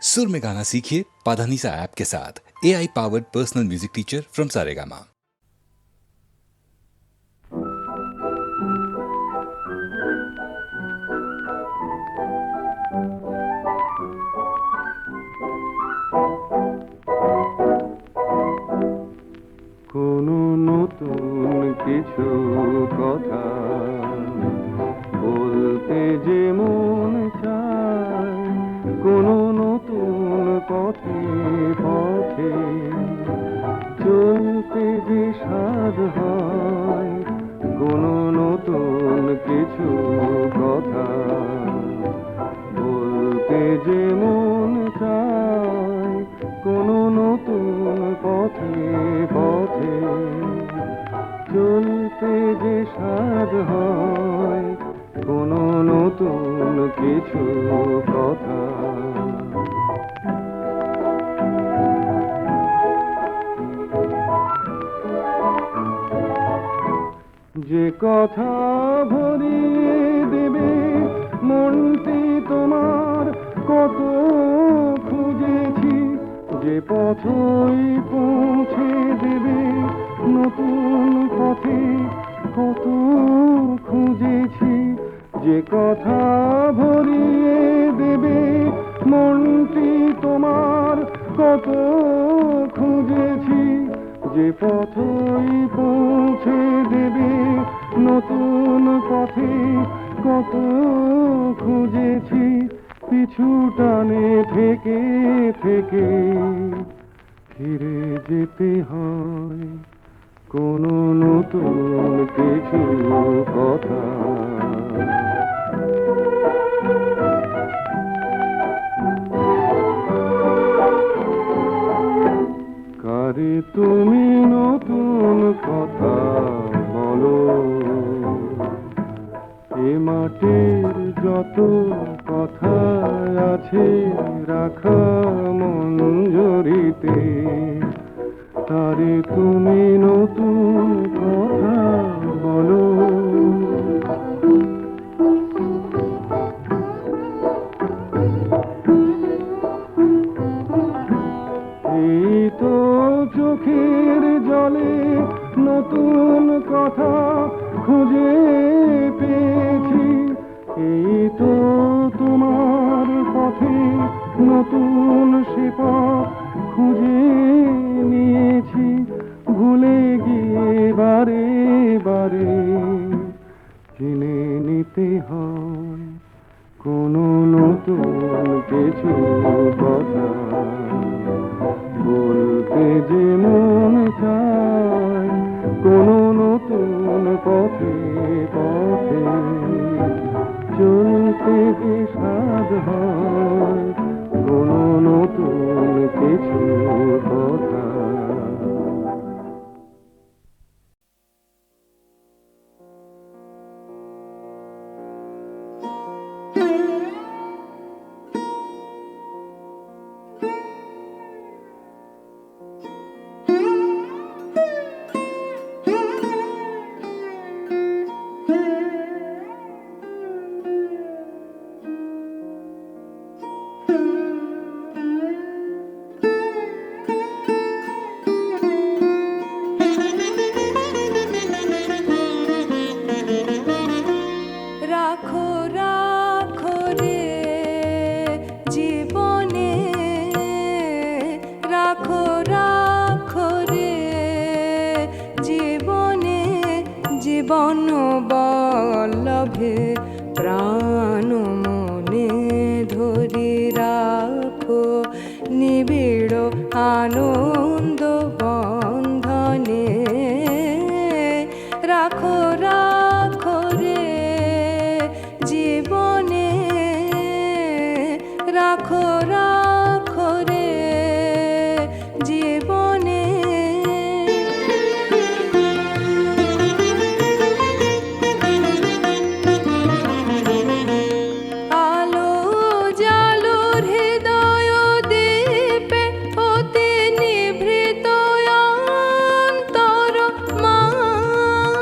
सुर में गाना सीखिए पाधानीसा ऐप के साथ। AI powered personal music teacher from Saregama. কোনো নতুন কিছু কথা বলতে যে মন চায়, কোনো নতুন পথে পথে চলতে যে স্বাদ হয়, কোনো নতুন কিছু কথা বলতে যে মন চায়, কোনো নতুন পথে পথে চলতে যে স্বাদ হয়, কোনো নতুন কিছু কথা। যে কথা ভরিয়ে দেবে মনটি তোমার, কত খুঁজেছি, যে পথই পৌঁছে দেবে নতুন পথে, কত খুঁজেছি, যে কথা ভরিয়ে দেবে মনটি তোমার, কত খুঁজেছি, যে পথই পৌঁছে দেবে নতুন পথে, কত খুঁজেছি, পিছু টানে থেকে থেকে ফিরে যেতে হয়, কোনো নতুন কিছু কথা। কারে তুমি নতুন কথা বলো, এ মাটির যত কথা আছে রাখা মঞ্জুরিতে, তারে তুমি নতুন কথা বলো। এই তো চোখের জলে নতুন কথা খুঁজে পেয়েছি, এই তো তোমার পথে নতুন সে পথ খুঁজে নিয়েছি, ভুলে গিয়ে বারে বারে কিনে নিতে হয়, কোনো নতুন কিছু কথা বলতে যে মন চায়, কোনো নতুন পথে পথে চলতে যে স্বাদ হয়, কোনো নতুন কিছু কথা। রাখো রাখো রে জীবনে, রাখো রাখো রে জীবনে, জীবন বল্লভে প্রাণ মনে ধরি রাখো, নিবিড় আনন্দ বন্ধনে, রাখো রাখো রে জীবনে, রাখো রাখো রে জীবনে। আলো জালো হৃদয় দীপে অতি নিভৃত অন্তর মাঝে,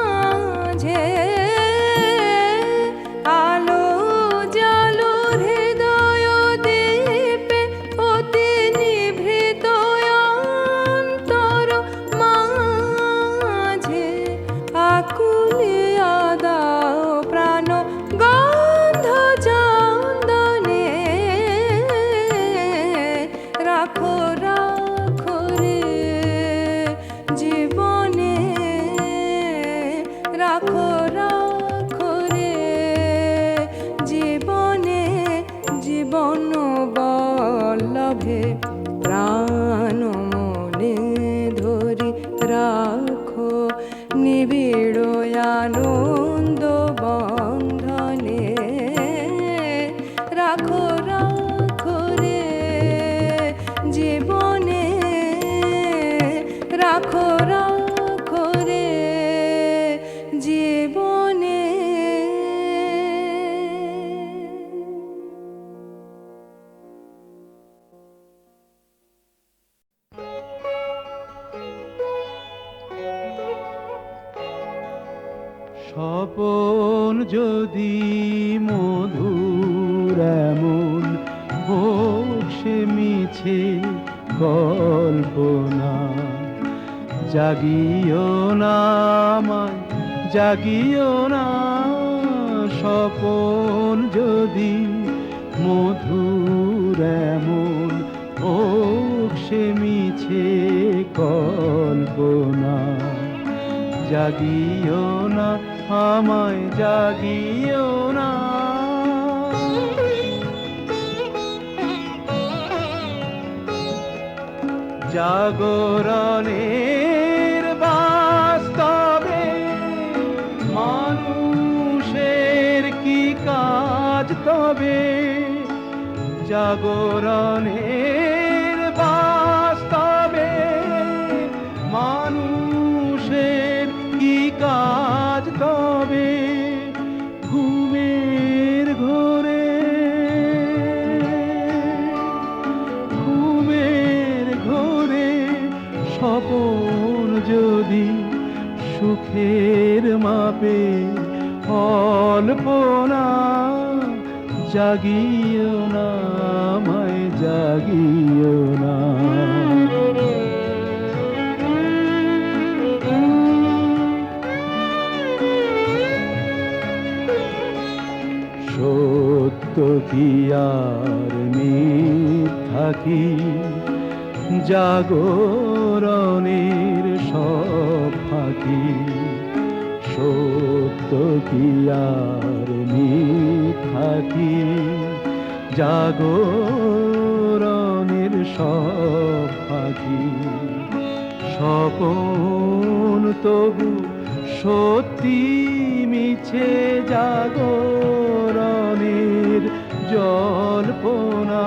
আলো জালো হৃদয় দীপে সভে প্রাণ মনে ধরি রাখো নিবিড় আনন্দ বন্ধনে রাখো রাখো রে জীবনে রাখো রাখো রে জীবনে স্বপন যদি মধুর এমন হোক সে মিছে কল্পনা, জাগিও না আমায় জাগিও না, স্বপন যদি মধুর এমন হোক সে মিছে কল্পনা, জাগিও না আমায় জাগিও না। জাগরণের বাস্তবে মানুষের কি কাজ তবে, জাগরণের বাস্তবে মানুষের কি কাজ তবে, ঘুমের ঘোরে ঘুমের ঘোরে স্বপন যদি সুখের মাপে অল্পনা, জাগিও না আমায় জাগিও না। সত্য কি আর মিথ্যা কি, জাগরণের সব ফাঁকি, সত্য কি আর মিথ্যা কি, জাগরণের সব ফাঁকি, স্বপন তবু সত্যি মিছে জাগরণের জল্পনা,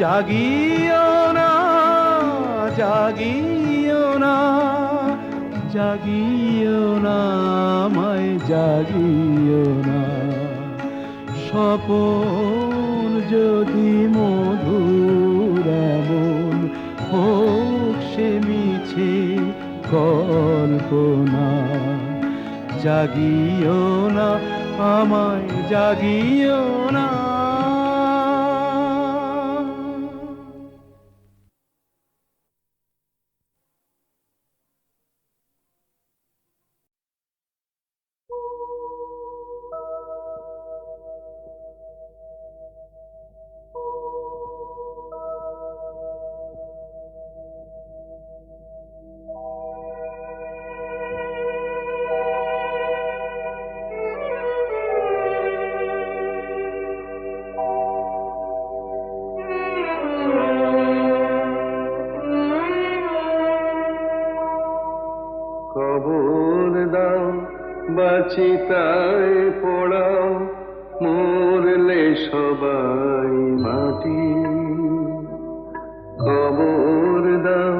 জাগিও না জাগিও না জাগিও না আমায় জাগিও না, স্বপন যদি মধুর এমন হোক সে মিছে কল্পনা, জাগিও না আমায় জাগিও না। খবর দাও বাচিতায় পড়াও, মরলে সবাই মাটি। খবর দাও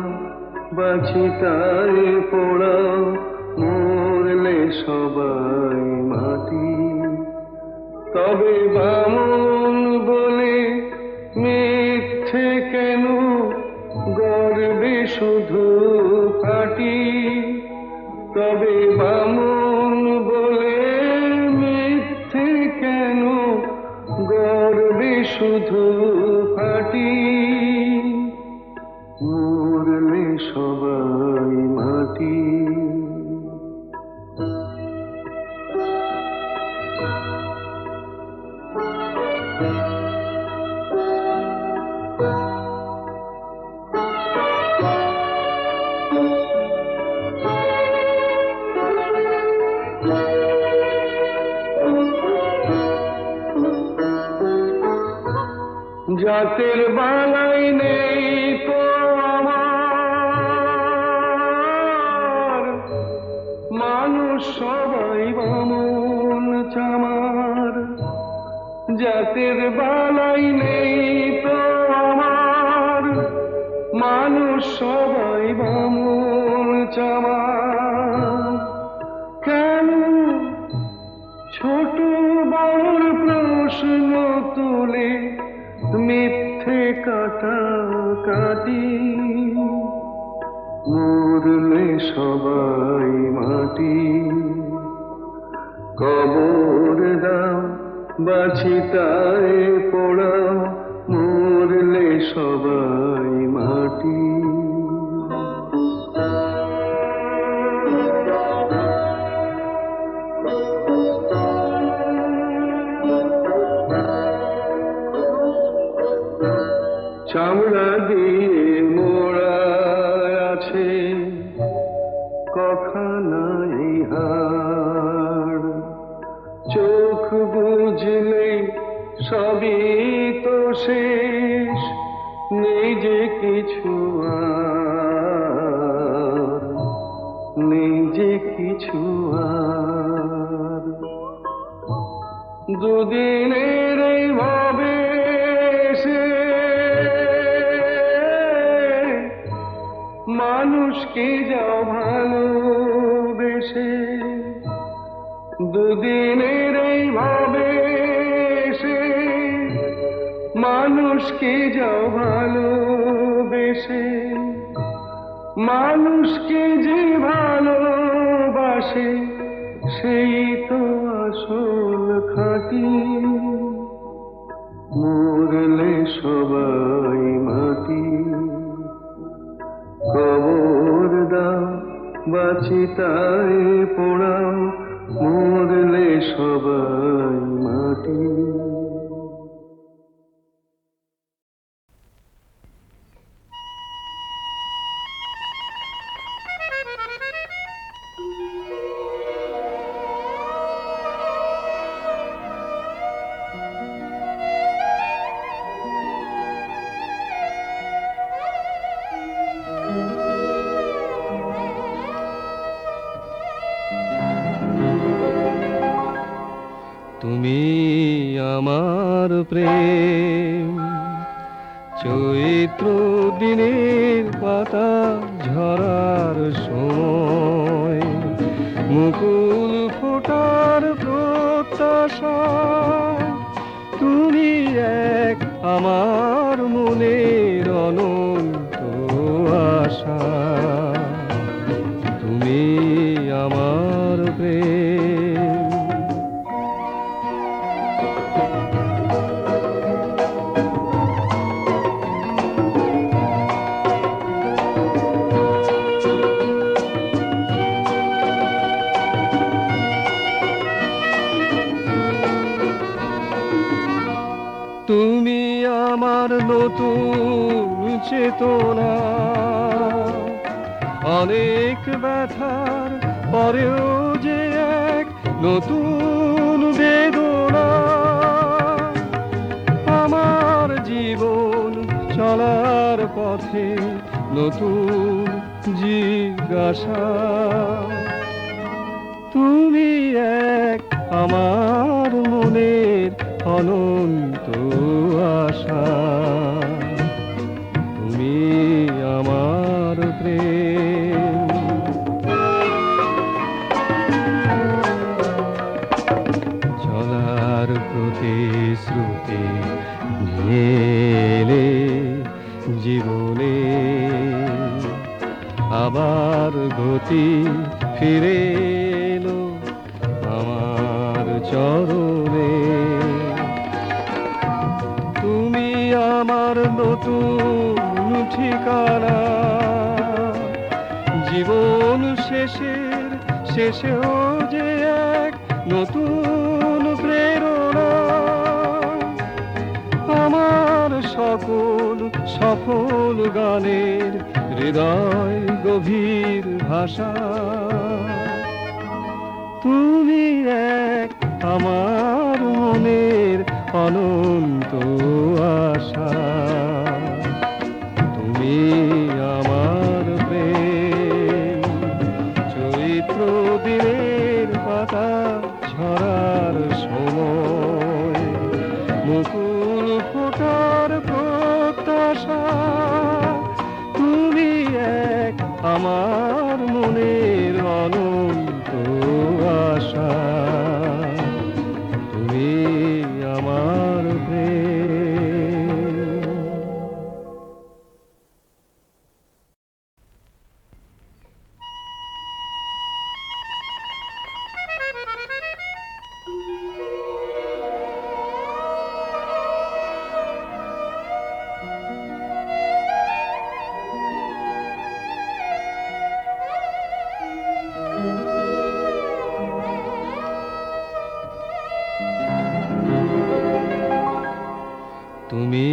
বাচিতায় পড়াও, মরলে সবাই মাটি। তবে বামন বলে মিথ্যে কেন, গর্বে শুধু ফাটি। তবে বামন বলে মিথ্যে কেন, গর্বে শুধু ফাটি। মরলে সবাই মাটি। রাতের বেলায় নেই তো আমার, মানুষ সবাই বামন চামার। জাতের বেলায় নেই তো আমার, মানুষ সবাই বামন চামার। কেন ছোট বড় প্রশ্ন তুলে মিথ্যে কাটাকাটি, মরলে সবাই মাটি। কবর দাও বাছিটায় পোড়াও, মরলে সবাই মাটি। চামড়া দিয়ে মোড়া আছে কখানা এই হাড়, চোখ বুঝলে সবই তো শেষ, নেই যে কিছু আর, নেই যে কিছু আর। দুদিনের এই ভাবে সে মানুষকে যাও ভালোবেসে, দুদিনের এই ভাবে সে মানুষকে যাও ভালোবেসে। মানুষকে যে ভালোবাসে সেই তো আসল খাঁটি, মরলে সবাই মাটি। কবর দাও বাছিটায় পোড়াও, মরলে সবাই মাটি। তুমি আমার প্রেম, চৈত্র দিনের পাতা ঝরার সময়, মুকুল ফোটার প্রত্যাশা। তুমি এক আমার মনের অনন্ত আশা, তুমি আমার প্রেম। তুমি আমার নতুন চেতনা, অনেক ব্যথার পরেও যে এক নতুন বেদনা। আমার জীবন চলার পথে নতুন জিজ্ঞাসা। তুমি এক আমার মনের অনন্ত আশা, তুমি আমার প্রেম। চলার প্রতিশ্রুতি নিয়ে এলে জীবনে, আবার গতি ফিরে এলো আমার চরণে। তুমি আমার নতুন ঠিকানা, জীবন শেষেও যে এক নতুন প্রেরণা। আমার সকল সফল গানের হৃদয় গভীর ভাষা। তুমি এক আমার মনের অনন্ত আশা। তুমি আমার প্রেম, চৈত্র দিনের পাতা ঝরার সময়, মুকুল ফোটার প্রত্যাশা। তুমি এক আমার মনের অনন্ত আশা। তুমি আমার প্রেম। তুমি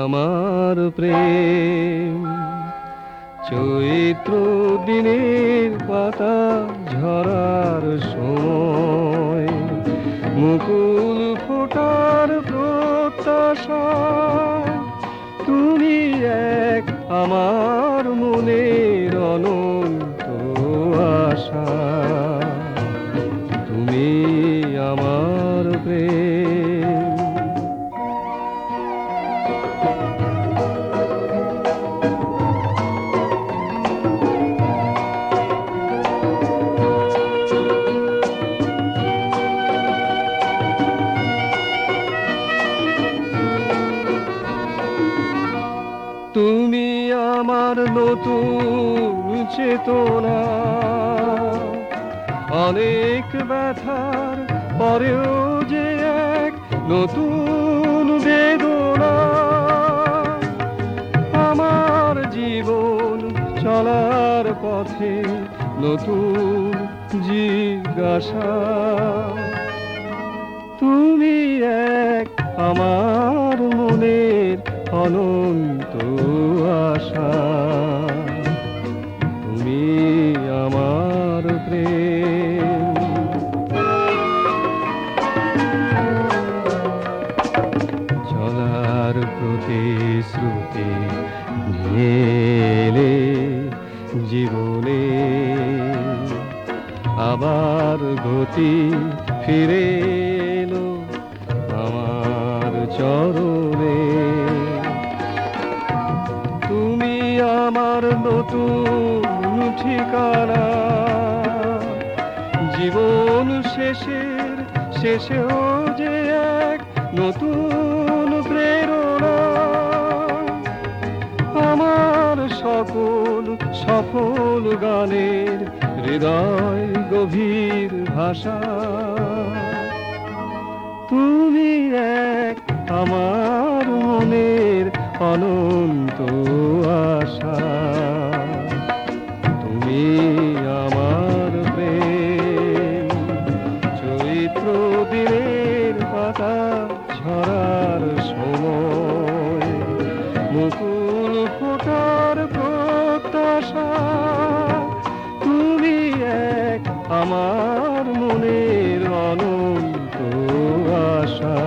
আমার প্রেম, চৈত্র দিনের পাতা ঝরার সময়, মুকুল ফোটার প্রত্যাশা। তুমি এক আমার মনের অনন্ত আশা। তুমি আমার প্রেম। তুমি আমার নতুন চেতনা, অনেক ব্যথার পরেও যে এক নতুন বেদনা। আমার জীবন চলার পথে নতুন জিজ্ঞাসা। তুমি এক আমার মনের অনন্ত আশা। তুমি আমার প্রেম। চলার প্রতিশ্রুতি নিয়ে এলে জীবনে, আবার গতি ফিরে এলো আমার চরণে। তুমি আমার নতুন ঠিকানা, জীবন শেষেও যে এক নতুন প্রেরণা। আমার সকল সফল গানের হৃদয় গভীর ভাষা। তুমি এক আমার মনের অনন্ত আশা। তুমি আমার প্রেম, চৈত্র দিনের পাতা ঝরার সময়, মুকুল ফোটার প্রত্যাশা। তুমি এক আমার মনের অনন্ত আশা।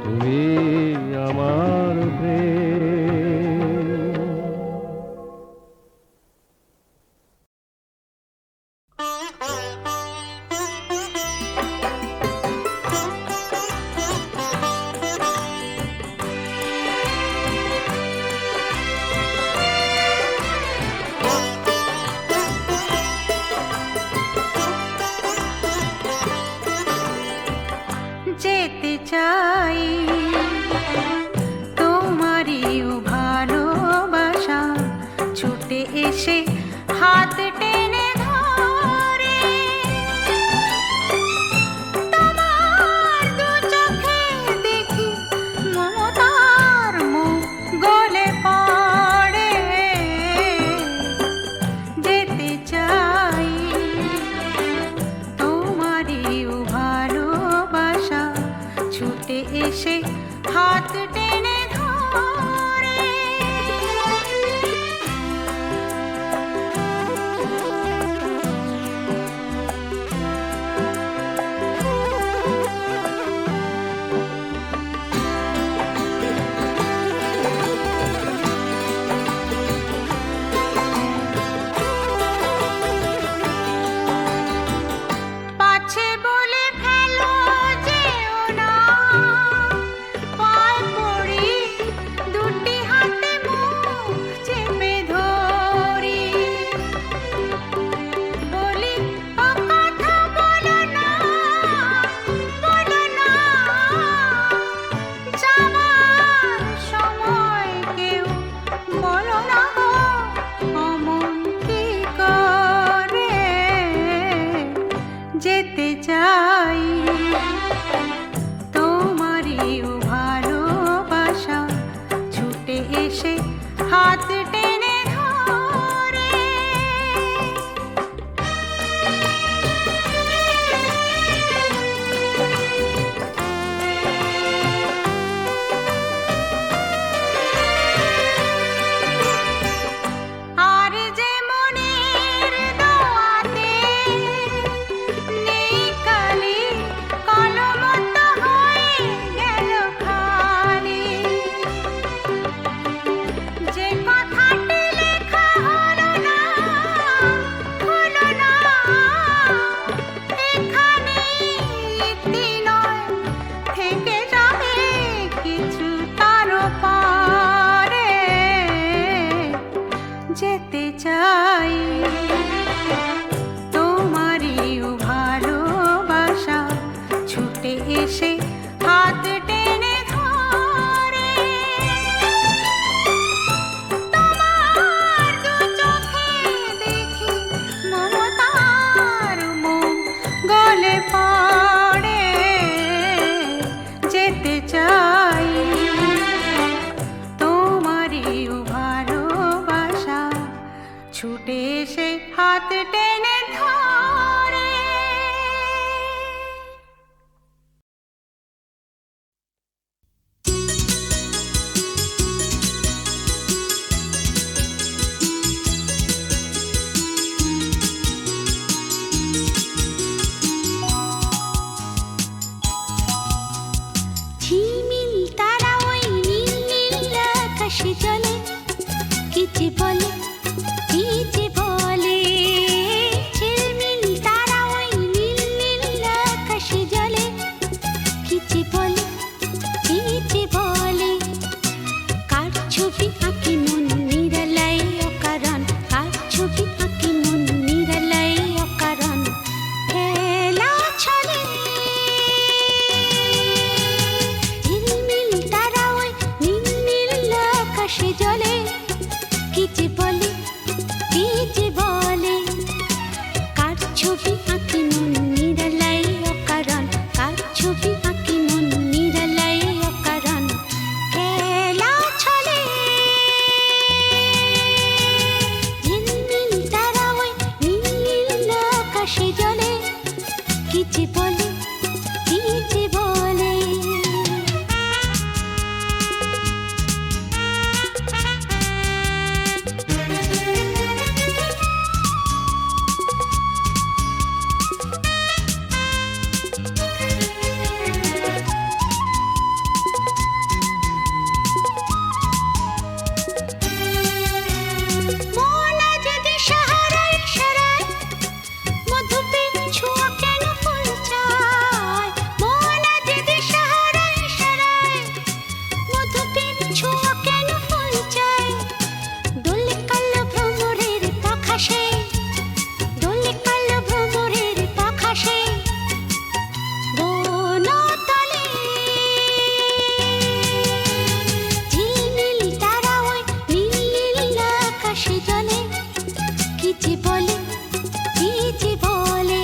তুমি আমার প্রেম। চাই তোমারই ভালোবাসা ছুটে এসে হাত টেনে ধরে তোমার দু চোখে দেখি মমতার মন গলে পড়ে যেতে চাই তোমারই ভালোবাসা ছুটে এসে হাত টেনে ধরে। ঝিলমিল তারা ওই নীল নীল আকাশে জ্বলে কি যে বলে কি যে বলে ঝিলমিল তারা ওই নীল নীল আকাশে জ্বলে কি যে বলে কি যে বলে কার ছবি আঁকি মন নিরালাই অকারণ কার ছবি আঁকি মন নিরালাই অকারণ খেলা ছলে ঝিলমিল তারা ওই নীল নীল আকাশে জ্বলে কি যে বলে কি যে বলে কার ছবি আঁকি মন নিরালাই অকারণ কার ছবি আঁকি মন নিরালাই অকারণ খেলা ছলে ঝিলমিল তারা ওই নীল নীল আকাশে জ্বলে কি যে বলে কি যে বলে। মন আজ দিশাহারায় সারায় মধুপের ছোঁয়া কেন ফুল চায় মন আজ দিশাহারায় সারায় মধুপের ছোঁয়া কেন ফুল চায় দোলে কালো ভ্রমরের পাখাশে দোলে কালো ভ্রমরের পাখাশে বনতলে ঝিলমিল তারা ওই নীল নীল আকাশে জ্বলে কি যে বলে কি যে বলে।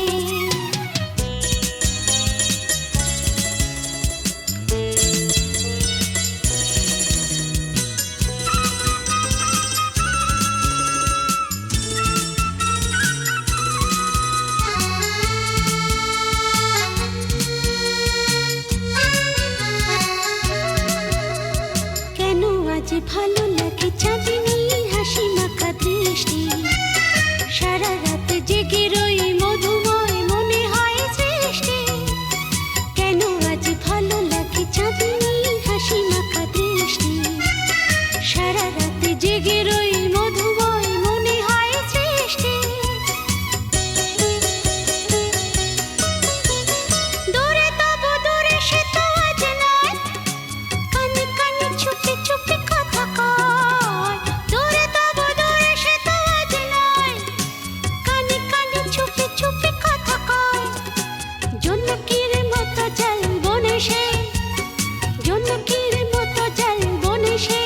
কেন আজ ভালো লাগে চাঁদিনী হাসি মাখা দৃষ্টি সারা রাত জেগে রই মধুময় মনে হয় সৃষ্টি কেন আজ ভালো লাগে চাঁদিনী হাসি মাখা দৃষ্টি সারা রাত জেগে রই মধুময় মনে হয় সৃষ্টি দূরে তবু দূরে সে তো আজ নয় কানে কানে চুপি চুপি কথা কয় দূরে তবু দূরে সে তো আজ নয় কানে কানে চুপি চুপি কথা কয় জোনাকির মতো জল বনে সে জোনাকির মতো জল বনে সে